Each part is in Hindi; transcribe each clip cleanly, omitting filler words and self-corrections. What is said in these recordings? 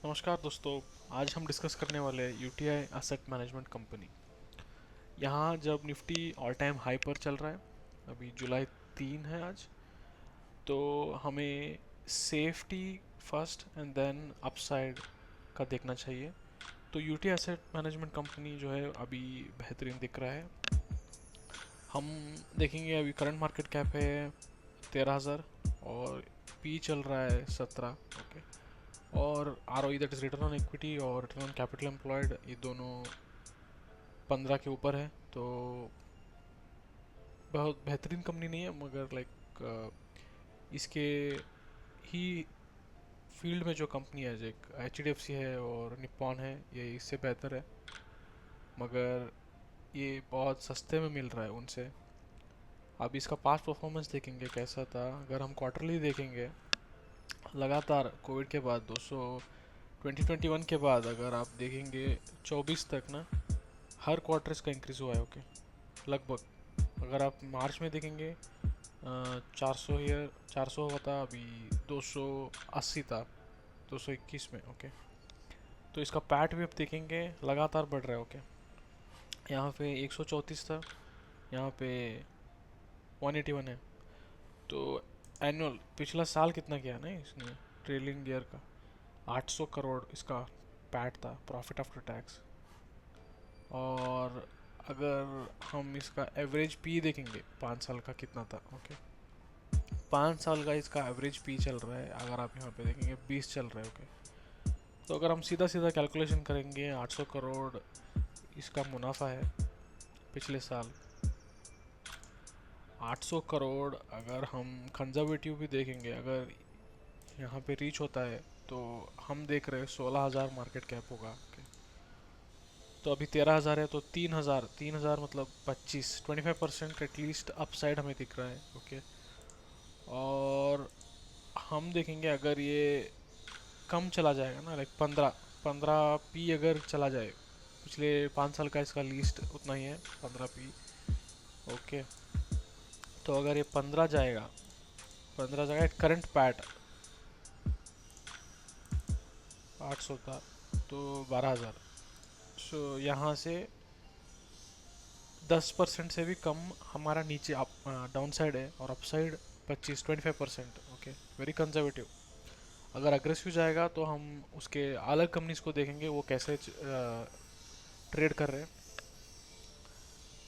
नमस्कार दोस्तों। आज हम डिस्कस करने वाले हैं यूटीआई एसेट मैनेजमेंट कंपनी। यहाँ जब निफ्टी ऑल टाइम हाई पर चल रहा है, अभी जुलाई 3 है आज, तो हमें safety first and then upside का देखना चाहिए। तो यूटीआई एसेट मैनेजमेंट कंपनी जो है अभी बेहतरीन दिख रहा है। हम देखेंगे अभी करंट मार्केट कैप है 13,000 और पी चल रहा है 17। ओके। और R O that is return on equity और रिटर्न ऑन कैपिटल एम्प्लॉयड, ये दोनों 15 के ऊपर है। तो बहुत बेहतरीन कंपनी नहीं है, मगर लाइक इसके ही फील्ड में जो कंपनी है, जो एच डी एफ सी है और निप्पॉन है, ये इससे बेहतर है। मगर ये बहुत सस्ते में मिल रहा है उनसे। अब इसका पास्ट परफॉर्मेंस देखेंगे कैसा था। अगर हम क्वार्टरली देखेंगे, लगातार कोविड के बाद 2021 के बाद अगर आप देखेंगे 24 तक ना, हर क्वार्टर इसका इंक्रीज हुआ है। ओके, लगभग। अगर आप मार्च में देखेंगे 400 हुआ था, अभी 280 था 221 में। ओके। तो इसका पैट भी आप देखेंगे लगातार बढ़ रहा है। ओके, यहाँ पे 134 था, यहाँ पे 181 है। तो एनुअल पिछला साल कितना किया ना इसने, ट्रेलिंग ईयर का 800 करोड़ इसका पैट था, प्रॉफिट आफ्टर टैक्स। और अगर हम इसका एवरेज पी देखेंगे 5 साल का कितना था। ओके, 5 साल का इसका एवरेज पी चल रहा है, अगर आप यहाँ पे देखेंगे 20 चल रहा है। ओके। तो अगर हम सीधा सीधा कैलकुलेशन करेंगे, 800 करोड़ इसका मुनाफा है पिछले साल। 800 करोड़ अगर हम कंजर्वेटिव भी देखेंगे, अगर यहाँ पे रीच होता है, तो हम देख रहे हैं 16,000 मार्केट कैप होगा। okay। तो अभी 13,000 है, तो 3,000 मतलब 25% एटलीस्ट अपसाइड हमें दिख रहा है। ओके। और हम देखेंगे अगर ये कम चला जाएगा ना, लाइक 15 पी अगर चला जाए, पिछले 5 साल का इसका लीस्ट उतना ही है 15 पी। ओके। तो अगर ये 15 जाएगा करंट पैट 800 था, तो 12,000। सो यहाँ से 10% से भी कम हमारा नीचे अप डाउन साइड है, और अपसाइड 25% ओके, वेरी कंजर्वेटिव। अगर अग्रेसिव जाएगा तो हम उसके अलग कंपनीज को देखेंगे वो कैसे ट्रेड कर रहे हैं।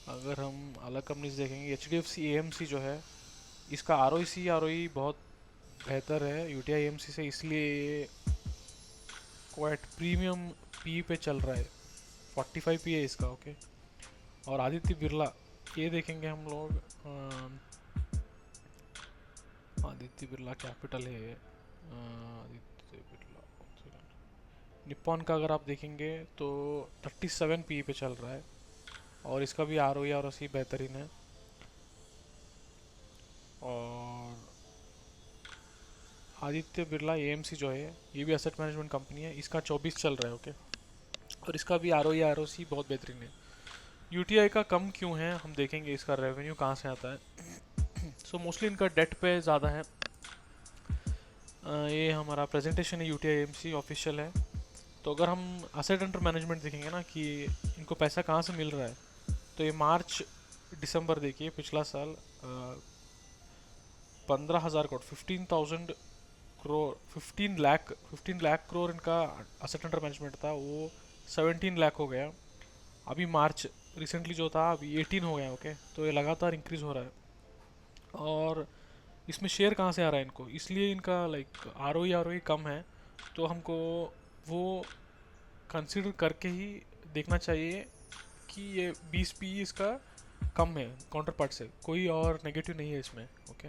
अगर हम अलग कंपनीज देखेंगे, H D F C A M C जो है, इसका आर ओ ई बहुत बेहतर है U T I M C से, इसलिए ये क्वाइट प्रीमियम पी पे चल रहा है। 45 पी है इसका। ओके। और आदित्य बिरला, ये देखेंगे हम लोग, आदित्य बिरला कैपिटल है, आदित्य बिरला निप्पॉन का अगर आप देखेंगे तो 37 पी पे चल रहा है, और इसका भी आर ओ आर ओ सी बेहतरीन है। और Aditya Birla A M C जो है, ये भी एसेट मैनेजमेंट कंपनी है, इसका 24 चल रहा है। ओके। और इसका भी आर ओ सी बहुत बेहतरीन है। यू टी आई का कम क्यों है, हम देखेंगे इसका रेवेन्यू कहाँ से आता है। सो मोस्टली इनका डेट पे ज़्यादा है। ये हमारा प्रेजेंटेशन है, U T I M C official है। तो अगर हम असेट अंडर मैनेजमेंट देखेंगे ना कि इनको पैसा कहाँ से मिल रहा है, तो ये मार्च दिसंबर देखिए पिछला साल 15,000 करोड़, 15 लाख करोड़ इनका असेट अंडर मैनेजमेंट था, वो 17 लाख हो गया। अभी मार्च रिसेंटली जो था अभी 18 हो गया। ओके। तो ये लगातार इंक्रीज हो रहा है। और इसमें शेयर कहाँ से आ रहा है इनको, इसलिए इनका लाइक आर ओ कम है। तो हमको वो कंसिडर करके ही देखना चाहिए कि ये 20 पी इसका कम है काउंटर पार्ट से, कोई और नेगेटिव नहीं है इसमें। ओके।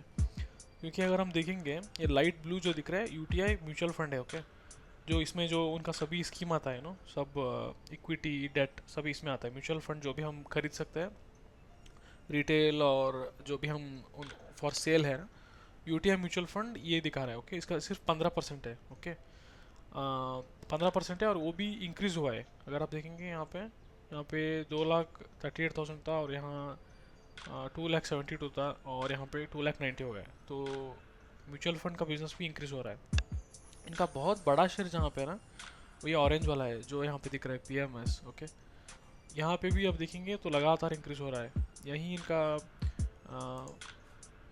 क्योंकि अगर हम देखेंगे, ये लाइट ब्लू जो दिख रहा है यूटीआई म्यूचुअल फंड है। ओके। जो इसमें जो उनका सभी स्कीम आता है नो, सब इक्विटी डेट सभी इसमें आता है। म्यूचुअल फंड जो भी हम खरीद सकते हैं, रिटेल और जो भी हम फॉर सेल है ना, यूटीआई म्यूचुअल फंड ये दिखा रहा है। ओके। इसका सिर्फ 15% है। ओके। 15% है, और वो भी इंक्रीज हुआ है। अगर आप देखेंगे यहाँ पे 2,38,000 था, और यहाँ 2,72,000 था, और यहाँ पे 2,90,000 हो गया है। तो म्यूचुअल फंड का बिजनेस भी इंक्रीज हो रहा है। इनका बहुत बड़ा शेयर जहाँ पे है ना, वो ये ऑरेंज वाला है जो यहाँ पे दिख रहा है PMS। ओके, यहाँ पे भी अब देखेंगे तो लगातार इंक्रीज हो रहा है। यही इनका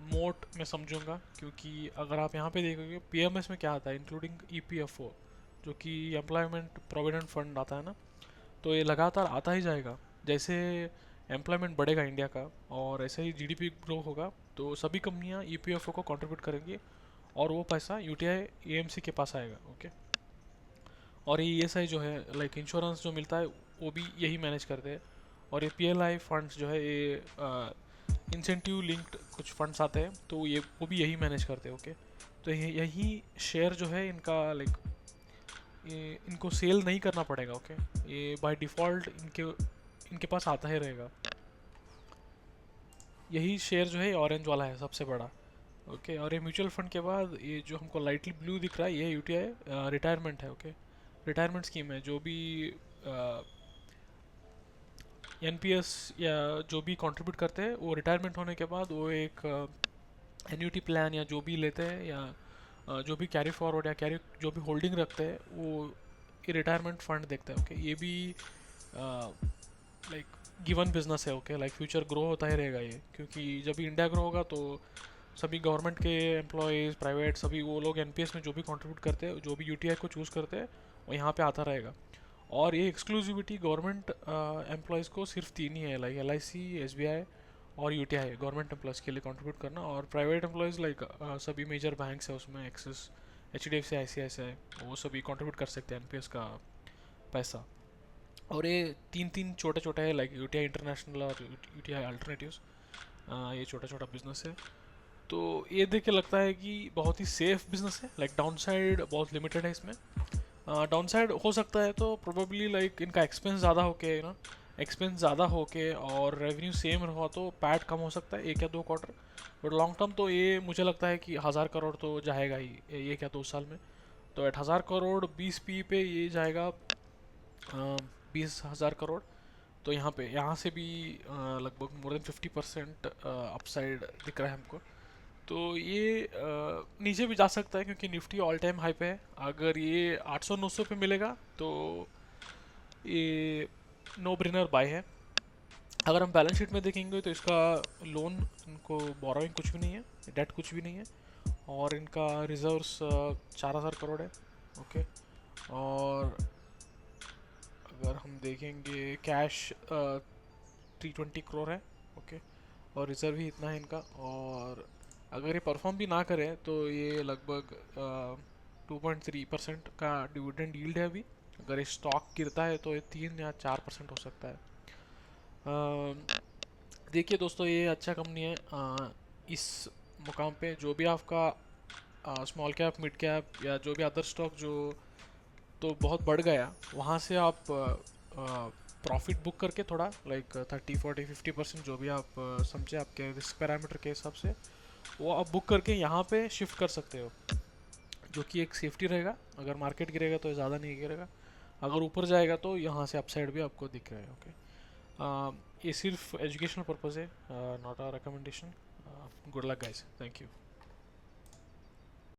मोट मैं समझूंगा, क्योंकि अगर आप यहाँ पे देखोगे PMS में क्या आता है, इंक्लूडिंग EPFO जो कि एम्प्लॉयमेंट प्रोविडेंट फंड आता है ना, तो ये लगातार आता ही जाएगा। जैसे एम्प्लॉयमेंट बढ़ेगा इंडिया का और ऐसे ही GDP ग्रो होगा, तो सभी कंपनियां EPFO को कंट्रीब्यूट करेंगी और वो पैसा UTI AMC के पास आएगा। ओके, और ये ESI जो है लाइक इंश्योरेंस जो मिलता है वो भी यही मैनेज करते हैं। और ये PLI फंड्स जो है ये इंसेंटिव लिंक्ड कुछ फंड्स आते हैं, तो ये वो भी यही मैनेज करते हैं। ओके, तो यही शेयर जो है इनका लाइक ये इनको सेल नहीं करना पड़ेगा। ओके, ये बाय डिफ़ॉल्ट इनके इनके पास आता ही रहेगा। यही शेयर जो है ऑरेंज वाला है सबसे बड़ा। ओके, और ये म्यूचुअल फंड के बाद ये जो हमको लाइटली ब्लू दिख रहा है ये UTI रिटायरमेंट है। ओके, रिटायरमेंट स्कीम है। जो भी NPS या जो भी कंट्रीब्यूट करते हैं वो रिटायरमेंट होने के बाद वो एक एन्यूटी प्लान या जो भी लेते हैं या जो भी कैरी फॉरवर्ड या कैरी जो भी होल्डिंग रखते हैं वो ये रिटायरमेंट फंड देखता है। ओके, ये भी लाइक गिवन बिजनेस है। ओके, लाइक फ्यूचर ग्रो होता ही रहेगा ये, क्योंकि जब भी इंडिया ग्रो होगा तो सभी गवर्नमेंट के एम्प्लॉयज़ प्राइवेट सभी वो लोग NPS में जो भी कंट्रीब्यूट करते हैं जो भी UTI को चूज़ करते हैं वो यहाँ पे आता रहेगा। और ये एक्सक्लूसिविटी गवर्नमेंट एम्प्लॉयज़ को सिर्फ तीन ही है, लाइक LIC, SBI और UTI गवर्नमेंट एम्प्लॉयज़ के लिए कंट्रीब्यूट करना। और प्राइवेट एम्प्लॉयज़ लाइक सभी मेजर बैंक्स है उसमें एक्सिस, HDFC, ICICI, वो सभी कंट्रीब्यूट कर सकते हैं NPS का पैसा। और ये तीन तीन छोटे छोटे है लाइक UTI इंटरनेशनल और UTI अल्टरनेटिव्स, ये छोटा छोटा बिजनेस है। तो ये देख के लगता है कि बहुत ही सेफ बिजनेस है, लाइक डाउन साइड बहुत लिमिटेड है इसमें। डाउन साइड हो सकता है तो प्रोबेबली लाइक इनका एक्सपेंस ज़्यादा होके ना, एक्सपेंस ज़्यादा होके और रेवेन्यू सेम रहा तो पैट कम हो सकता है 1 या 2 क्वार्टर। बट लॉन्ग टर्म तो ये मुझे लगता है कि 1000 करोड़ तो जाएगा ही 1 या 2 साल में। तो 1000 करोड़ 20 PE पे ये जाएगा 20,000 करोड़। तो यहाँ से भी लगभग मोर देन 50% अपसाइड दिख रहा है हमको। तो ये नीचे भी जा सकता है क्योंकि निफ्टी ऑल टाइम हाई पे है। अगर ये 800-900 पे मिलेगा तो ये नो ब्रेनर बाय है। अगर हम बैलेंस शीट में देखेंगे तो इसका लोन, इनको बोरोइंग कुछ भी नहीं है, डेट कुछ भी नहीं है, और इनका रिजर्व्स 4000 करोड़ है। ओके, और अगर हम देखेंगे कैश 320 करोड़ है। ओके, और रिजर्व ही इतना है इनका। और अगर ये परफॉर्म भी ना करे तो ये लगभग 2.3% का डिविडेंड यील्ड है अभी। अगर ये स्टॉक गिरता है तो ये 3 या 4% हो सकता है। देखिए दोस्तों, ये अच्छा कंपनी है। इस मुकाम पे जो भी आपका स्मॉल कैप, मिड कैप या जो भी अदर स्टॉक जो तो बहुत बढ़ गया, वहाँ से आप प्रॉफिट बुक करके थोड़ा लाइक 30, 40, 50% जो भी आप समझे आपके रिस्क पैरामीटर के हिसाब से वो आप बुक करके यहाँ पे शिफ्ट कर सकते हो, जो कि एक सेफ्टी रहेगा। अगर मार्केट गिरेगा तो ज़्यादा नहीं गिरेगा, अगर ऊपर जाएगा तो यहाँ से अपसाइड भी आपको दिख रहा है। ओके, ये सिर्फ एजुकेशनल पर्पज़ है, not a recommendation. Good luck guys, thank you.